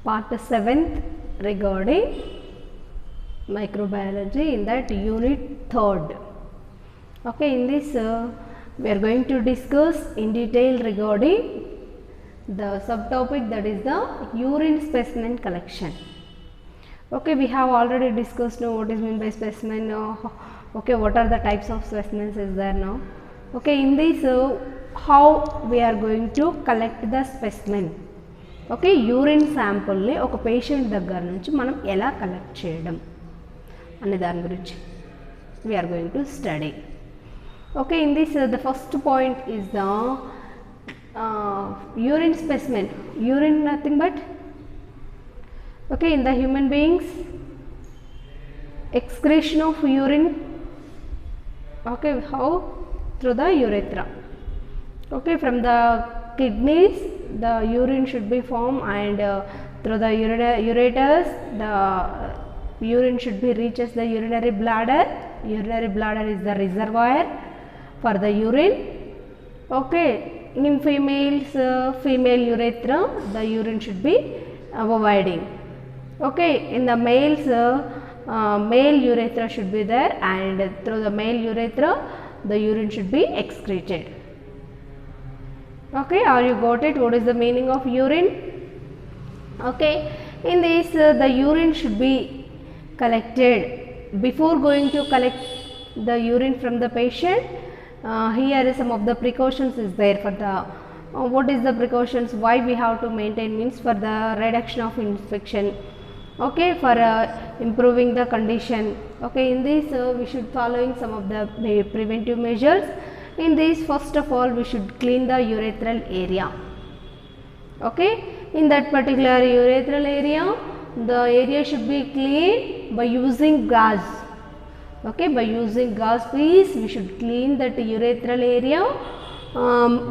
part 7th regarding microbiology in that unit 3rd. Okay, in this we are going to discuss in detail regarding the subtopic that is the urine specimen collection. Okay, we have already discussed now what is meant by specimen. Okay, what are the types of specimens is there now. Okay, in this how we are going to collect the specimen. Okay urine శాంపుల్ని ఒక patient దగ్గర నుంచి మనం ఎలా collect చేయడం అనే దాని గురించి we're going to study. Okay in this the first point is the urine specimen. Urine nothing but okay in the human beings excretion of urine, okay, how through the urethra. Okay, from the kidneys the urine should be formed and through the ureters the urine should be reaches the urinary bladder. Urinary bladder is the reservoir for the urine. Okay, in females female urethra the urine should be providing. Okay, in the males male urethra should be there and through the male urethra the urine should be excreted. Okay, are you got it? What is the meaning of urine? Okay, in this the urine should be collected. Before going to collect the urine from the patient, here is some of the precautions is there for the what is the precautions why we have to maintain means for the reduction of infection. Okay, for improving the condition. Okay, in this we should following some of the preventive measures. In this, first of all we should clean the urethral area. Okay, in that particular urethral area the area should be cleaned by using gauze. Okay, by using gauze piece we should clean that urethral area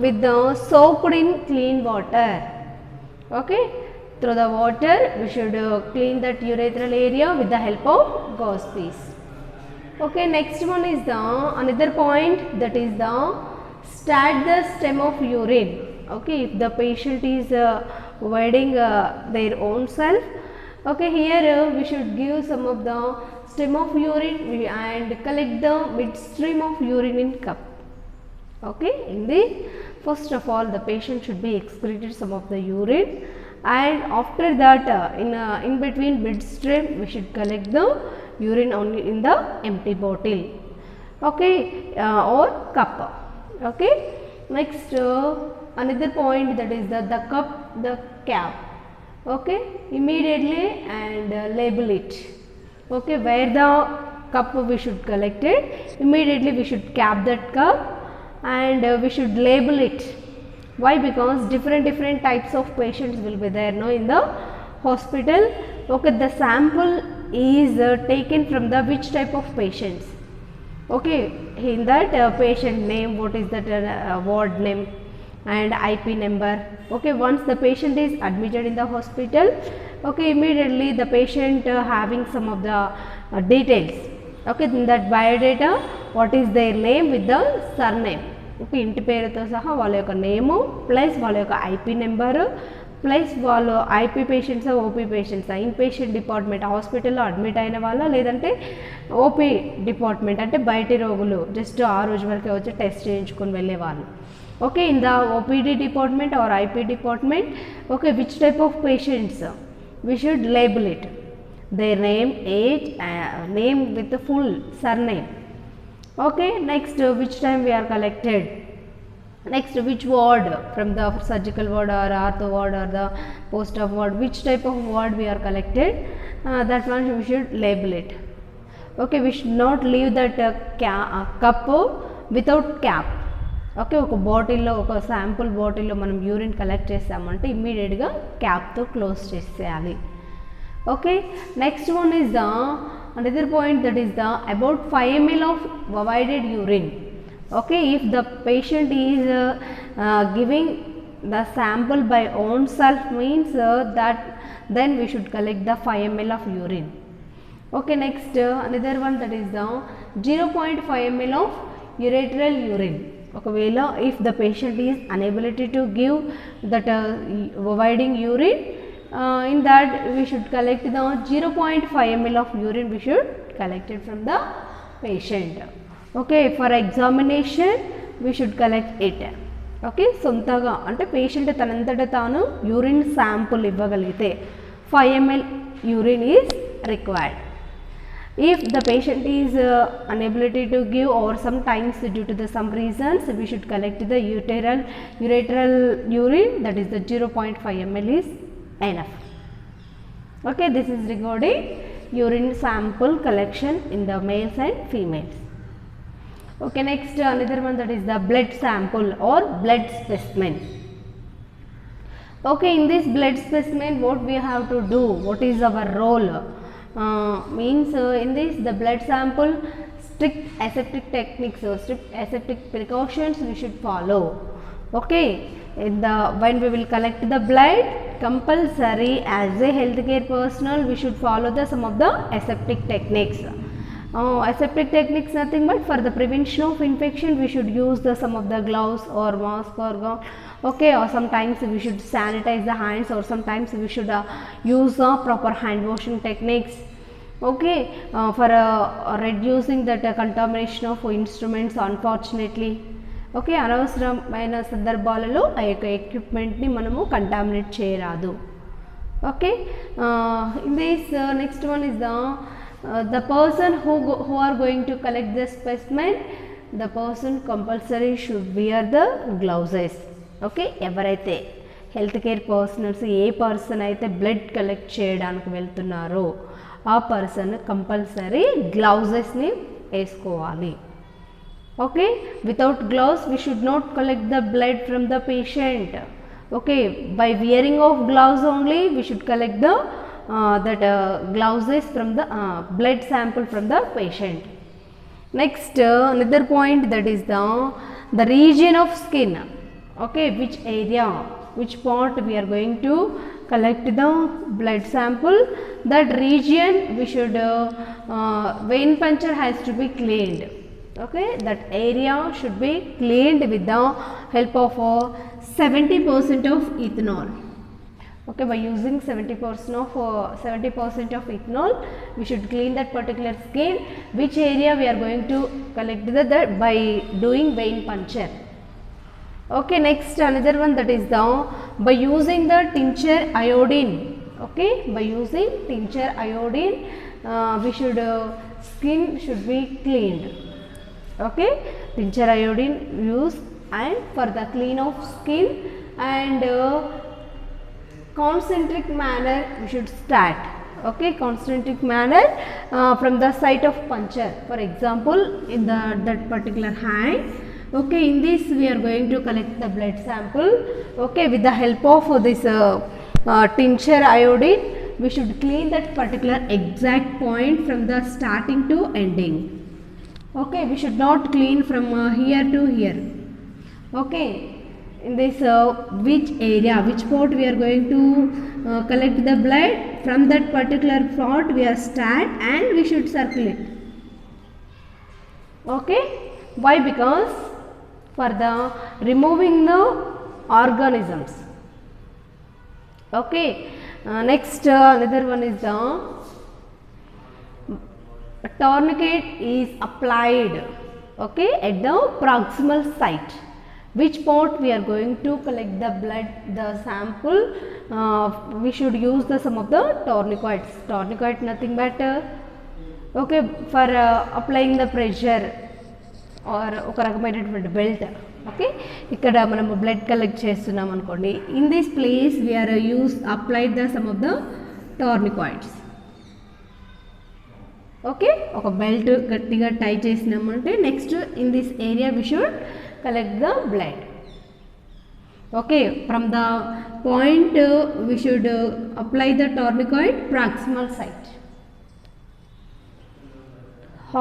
with the soaked in clean water. Okay, through the water we should clean that urethral area with the help of gauze piece. Okay, next one is the another point that is the start the stem of urine. Okay, if the patient is providing their own self, okay, here we should give some of the stem of urine and collect the midstream of urine in cup. Okay, in this first of all the patient should be excreted some of the urine and after that in between midstream we should collect the urine only in the empty bottle. Okay, or cup. Okay, next another point that is the cup, the cap. Okay, immediately and label it. Okay, where the cup we should collect it, immediately we should cap that cup and we should label it. Why? Because different types of patients will be there no in the hospital. Okay, the sample is taken from the which type of patients. Okay, in that patient name, what is that ward name and IP number. Okay, once the patient is admitted in the hospital, okay, immediately the patient having some of the details. Okay, in that biodata what is their name with the surname. Okay, ఇంటి పేరుతో సహా వాళ్ళ యొక్క నేము plus వాళ్ళ యొక్క IP number plus వాళ్ళు IP patients OP patients in patient department హాస్పిటల్లో admit అయిన వాళ్ళ లేదంటే ఓపీ డిపార్ట్మెంట్ అంటే బయటి రోగులు జస్ట్ ఆ రోజు వరకే వచ్చి టెస్ట్ చేయించుకొని వెళ్ళేవాళ్ళు. Okay, in the OPD department or IP department okay which type of patients we should label it their name age name with full surname. Okay, next which time we are collected, next which ward from the surgical ward or ortho ward or the post-op ward, which type of ward we are collected, that one we should label it. Okay, we should not leave that cup without cap. Okay, ఒక బాటిల్లో ఒక sample బాటిల్లో మనం urine collect చేసామంటే ఇమ్మీడియట్గా క్యాప్తో close చేసేయాలి. Okay, next one is the another point that is the about 5 ml of provided urine. Okay, if the patient is giving the sample by own self means that then we should collect the 5 ml of urine. Okay, next another one that is the 0.5 ml of urethral urine. ఒకవేళ if the patient is unable to give that providing urine, In that we should collect the 0.5 ml of urine we should collect it from the patient. Okay, for examination we should collect it. Okay, సొంతగా అంటే patient తనంతట తాను urine sample ఇవ్వగలిగితే 5 ml urine is required. If the patient is unable to give, or sometimes due to some reasons, we should collect the ureteral urine, that is the 0.5 ml is enough. Okay, this is regarding urine sample collection in the males and females. Okay, next another one, that is the blood sample or blood specimen. Okay, in this blood specimen what we have to do, what is our role? Means in this the blood sample, strict aseptic techniques or strict aseptic precautions we should follow. Okay, when we will collect the blood, compulsory as a healthcare personnel we should follow some of the aseptic techniques. Aseptic techniques nothing but for the prevention of infection we should use some of the gloves or mask or gown. Okay, or sometimes we should sanitize the hands, or sometimes we should use proper hand washing techniques. Okay, for reducing that contamination of instruments unfortunately. Okay, అనవసరమైన సందర్భాలలో ఆ యొక్క ఎక్విప్మెంట్ని మనము contaminate చేయరాదు. Okay, in this next one is the person who are going to collect the specimen, the person compulsory should wear the gloves. Okay, ఎవరైతే health care personals ఏ person అయితే blood collect చేయడానికి వెళ్తున్నారో ఆ పర్సన్ కంపల్సరీ గ్లౌజెస్ని వేసుకోవాలి. Okay, without gloves we should not collect the blood from the patient. Okay, by wearing of gloves only we should collect the glouses from the blood sample from the patient. Next another point, that is the region of skin. Okay, which area, which part we are going to collect the blood sample, that region we should vein puncture has to be cleaned. Okay, that area should be cleaned with the help of 70% of ethanol. Okay, by using 70% of ethanol we should clean that particular skin. Which area we are going to collect that by doing vein puncture. Okay, next another one, that is by using the tincture iodine. Okay, by using tincture iodine we should skin should be cleaned. Okay, tincture iodine use and for the clean of skin, and concentric manner we should start. Okay, concentric manner from the site of puncture. For example, in that particular hand. Okay, in this we are going to collect the blood sample. Okay, with the help of this tincture iodine we should clean that particular exact point from the starting to ending. Okay, we should not clean from here to here. Okay, in this which area, which part we are going to collect the blood, from that particular part we are start and we should circulate. Okay, why? Because for the removing the organisms. Okay, next another one is the tourniquet is applied. Okay, at the proximal site. Which part we are going to collect the blood, the sample, we should use some of the tourniquets. Tourniquet nothing but okay, for applying the pressure or ఒక రకమైనటువంటి belt. Okay, ఇక్కడ మనము blood collect చేస్తున్నాం అనుకోండి, in this place we are applied the some of the tourniquets. Okay, ఒక belt గట్టిగా టై చేసినామంటే next in this area we should collect the blood. Okay, from the point we should apply the tourniquet proximal site.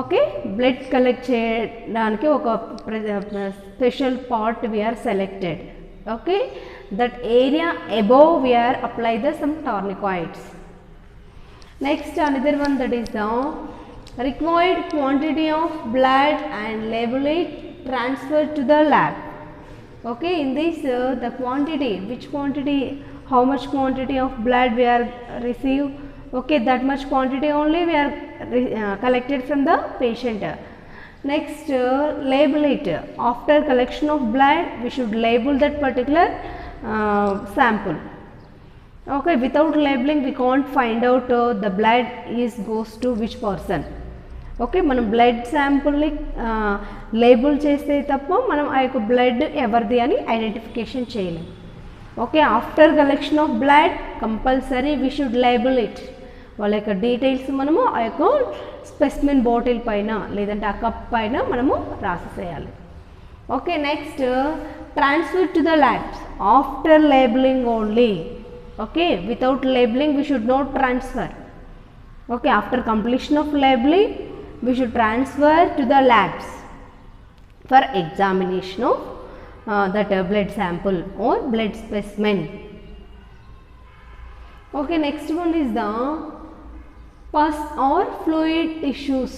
Okay, blood collect cheyadaniki oka special part we are selected. Okay, that area above we are apply the some tourniquets. Next another one, that is the required quantity of blood and label it, transfer to the lab. Okay, in this the quantity, which quantity, how much quantity of blood we are receive. Okay, that much quantity only we are collected from the patient. Next, label it. After collection of blood, we should label that particular sample. Okay, without labeling we can't find out the blood is goes to which person. Okay, మనం blood శాంపుల్ని label చేస్తే తప్ప మనం ఆ యొక్క blood ఎవరిది అని identification చేయలేం. Okay, after collection of blood compulsory we should label it. వాళ్ళ యొక్క డీటెయిల్స్ మనము ఆ యొక్క స్పెసిమెన్ బాటిల్ పైన లేదంటే ఆ కప్ పైన మనము రాసేసేయాలి. Okay, next transfer to the labs after labelling only. Okay, without labelling we should not transfer. Okay, after completion of labeling we should transfer to the labs for examination of that blood sample or blood specimen. Okay, next one is the pus or fluid tissues.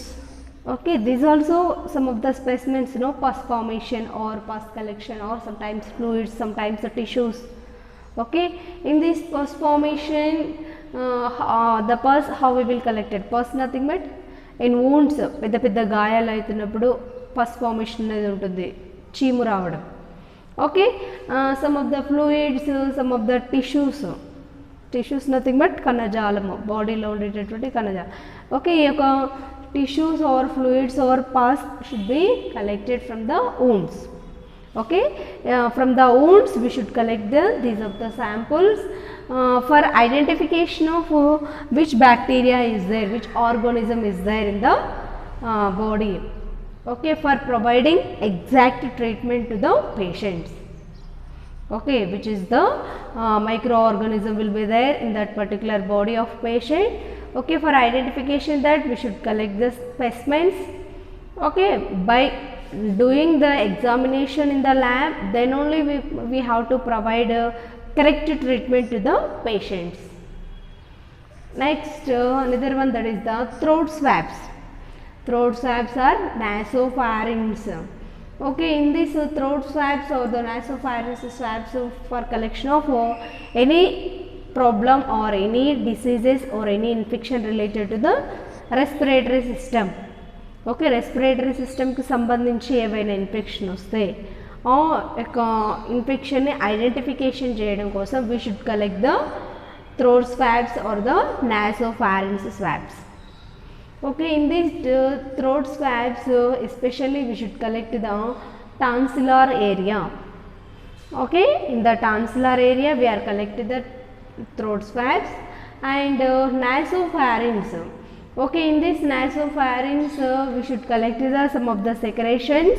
Okay, these also some of the specimens, pus formation or pus collection or sometimes fluids, sometimes the tissues. Okay, in this pus formation, the pus how we will collect it? Pus nothing but in wounds, పెద్ద పెద్ద గాయాలు అవుతున్నప్పుడు పస్ formation అనేది ఉంటుంది, చీము రావడం. Okay, some of the fluids, some of the tissues nothing but కణజాలము, బాడీలో ఉండేటటువంటి కణజాలం. ఓకే, ఈ యొక్క tissues or fluids or pus should be collected from the wounds. Okay, from the wounds we should collect these of the samples for identification of which bacteria is there, which organism is there in the body. Okay, for providing exact treatment to the patients. Okay, which is the microorganism will be there in that particular body of patient. Okay, for identification that we should collect the specimens. Okay, by doing the examination in the lab, then only we have to provide correct treatment to the patients. Next, another one, that is the throat swabs. Throat swabs are nasopharynx. Okay, in this throat swabs or the nasopharynx swabs for collection of any problem or any diseases or any infection related to the respiratory system. Okay, respiratory సిస్టమ్కి సంబంధించి ఏవైనా infection వస్తే ఆ యొక్క ఇన్ఫెక్షన్ని identification చేయడం కోసం we should collect the throat swabs or the nasopharynx swabs. Okay, in this throat swabs especially we should collect the tonsillar area. Okay, in the tonsillar area we are collect the throat swabs and nasopharynx. Okay, in this nasopharynx we should collect some of the secretions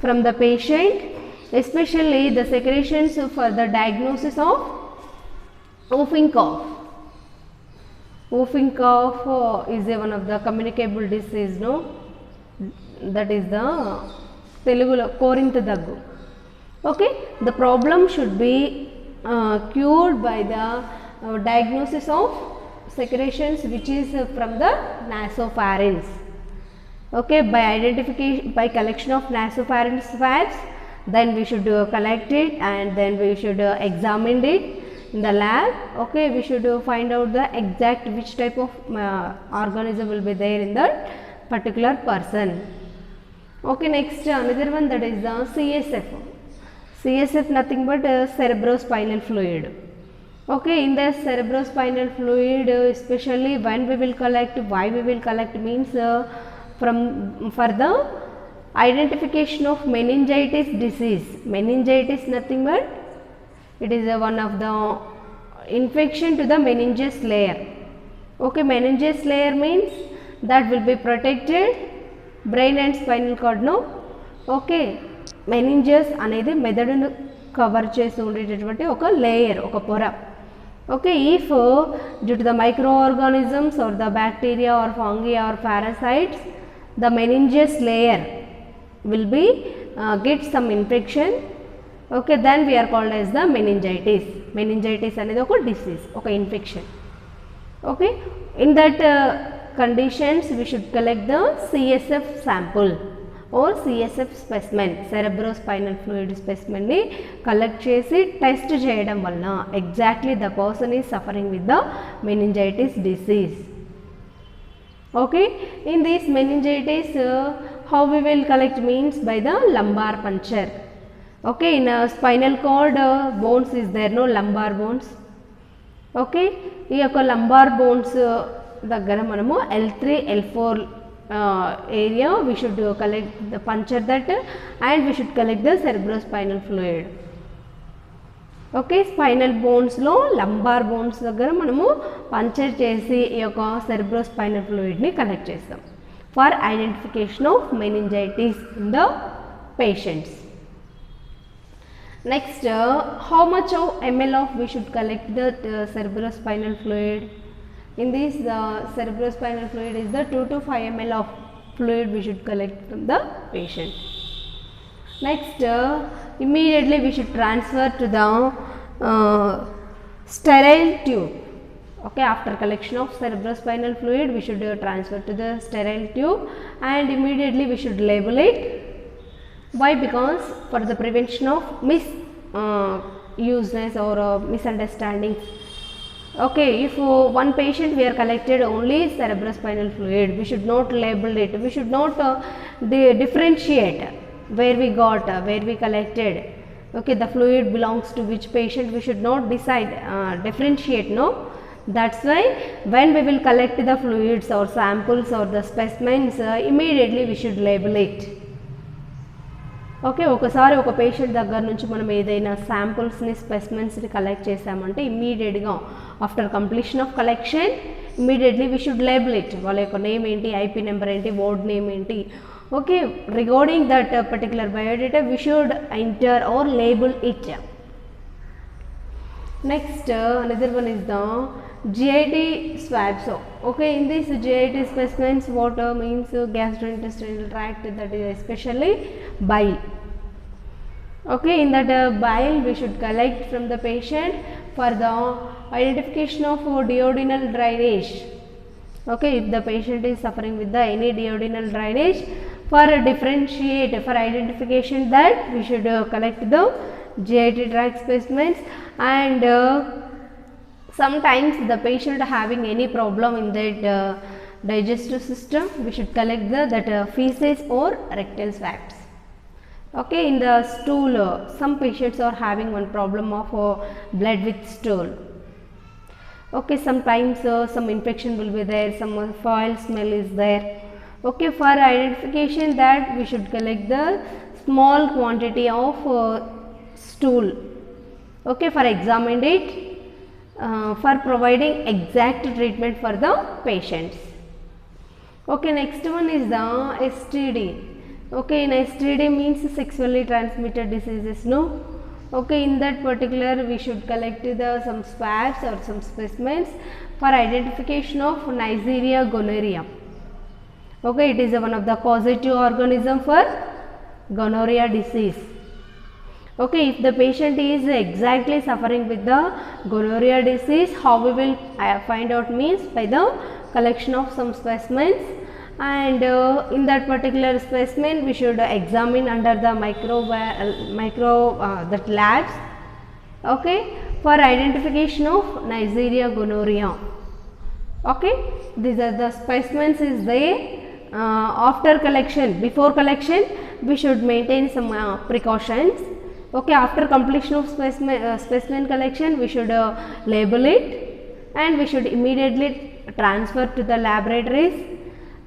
from the patient, especially the secretions for the diagnosis of whooping cough. Whooping cough is one of the communicable disease, that is the Telugulo korinth daggu. Okay, the problem should be cured by the diagnosis of secretions which is from the nasopharynx. Okay, by identification, by collection of nasopharynx swabs, then we should collect it and then we should examine it in the lab. Okay, we should find out the exact which type of organism will be there in that particular person. Okay, next another one, that is the CSF. CSF nothing but cerebrospinal fluid. Okay, in the cerebrospinal fluid, especially when we will collect, why we will collect means for the identification of meningitis disease. Meningitis nothing but it is one of the infection to the meningeus layer. Okay, meningeus layer means that will be protected brain and spinal cord. No, okay, meningeus అనేది మెదడును cover చేసి ఉండేటటువంటి ఒక layer, ఒక పొర. Okay, if due to the microorganisms or the bacteria or fungi or parasites, the meningeus layer will be get some infection. Okay, then we are called as the meningitis. Meningitis అనేది ఒక disease, ఒక infection. Okay, in that conditions we should collect the CSF sample or CSF specimen, cerebrospinal fluid specimen ni collect చేసి test చేయడం వలన exactly the person is suffering with the meningitis disease. Okay, in this meningitis how we will collect means by the lumbar puncture. Okay, in spinal cord bones is there, no lumbar bones. Okay, ఈ యొక్క lumbar bones దగ్గర మనము L3 L4 area we should collect the puncture that and we should collect the cerebrospinal fluid. Okay, spinal బోన్స్లో lumbar bones దగ్గర మనము puncture చేసి ఈ యొక్క సెరిబ్రోస్పైనల్ ఫ్లూయిడ్ని కలెక్ట్ చేస్తాం for identification of meningitis in the patients. Next, how much of ml of we should collect the cerebrospinal fluid? In this cerebrospinal fluid is the 2 to 5 ml of fluid we should collect from the patient. Next, immediately we should transfer to the sterile tube. Okay, after collection of cerebrospinal fluid we should transfer to the sterile tube and immediately we should label it. Why? Because for the prevention of misuseness or misunderstandings. Okay, if one patient we are collected only cerebrospinal fluid, we should not label it, we should not differentiate where we got, where we collected. Okay, the fluid belongs to which patient, we should not decide, differentiate, no. That's why when we will collect the fluids or samples or the specimens, immediately we should label it. Okay, ఒకసారి ఒక patient దగ్గర నుంచి మనం ఏదైనా శాంపుల్స్ని స్పెసిమెన్స్ని collect చేసామంటే ఇమ్మీడియట్గా after completion of collection immediately we should label it. వాళ్ళ యొక్క నేమ్ ఏంటి, ఐపీ నెంబర్ ఏంటి, వార్డ్ నేమ్ ఏంటి. Okay, regarding that particular biodata we should enter or label it. Next, another one is the GIT swabs. Okay, in this GIT specimens what means gastrointestinal tract, that is especially bile. Okay, in that bile we should collect from the patient for the identification of duodenal drainage. Okay, if the patient is suffering with the any duodenal drainage, for differentiate, for identification that we should collect the GIT tract specimens. And sometimes the patient having any problem in that digestive system, we should collect that feces or rectal swabs. Okay, in the stool, some patients are having one problem of blood with stool. Okay, sometimes some infection will be there, some foul smell is there. Okay, for identification that we should collect the small quantity of stool. Okay, for examine it, for providing exact treatment for the patients. Okay, next one is the STD. Okay, in STD means sexually transmitted diseases, no. Okay, in that particular we should collect some swabs or some specimens for identification of Neisseria gonorrhea. Okay, it is one of the causative organism for gonorrhea disease. Okay, if the patient is exactly suffering with the gonorrhea disease, how we will find out means by the collection of some specimens, and in that particular specimen we should examine under the that labs. Okay, for identification of Neisseria gonorrhea. Okay, these are the specimens is there. After collection, before collection we should maintain some precautions. Okay, after completion of specimen collection we should label it and we should immediately transfer to the laboratories,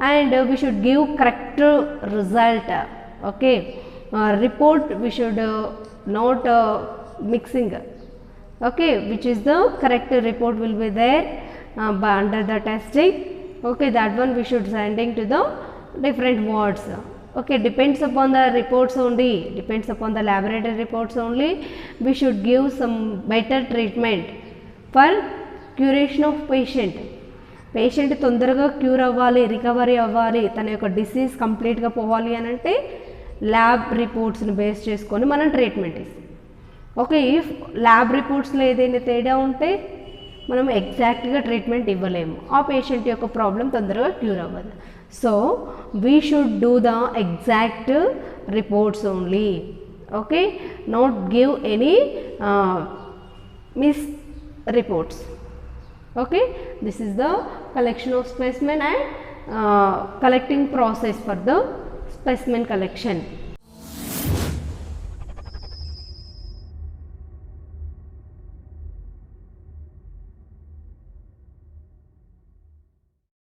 and we should give correct result. Okay, report we should not mixing. Okay, which is the correct report will be there under the testing. Okay, that one we should sending to the different wards. Okay, depends upon the reports only, depends upon the laboratory reports only, we should give some better treatment for curation of patient. Patient తొందరగా cure అవ్వాలి, recovery అవ్వాలి, తన యొక్క disease కంప్లీట్గా పోవాలి అని అంటే lab రిపోర్ట్స్ని base చేసుకొని మనం ట్రీట్మెంట్ ఇస్తాం. ఓకే, ఇఫ్ ల్యాబ్ రిపోర్ట్స్లో ఏదైనా తేడా ఉంటే మనం ఎగ్జాక్ట్గా ట్రీట్మెంట్ ఇవ్వలేము, ఆ పేషెంట్ యొక్క ప్రాబ్లం తొందరగా క్యూర్ అవ్వదు. So we should do the exact reports only. Okay, not give any miss reports. Okay, this is the collection of specimen and collecting process for the specimen collection.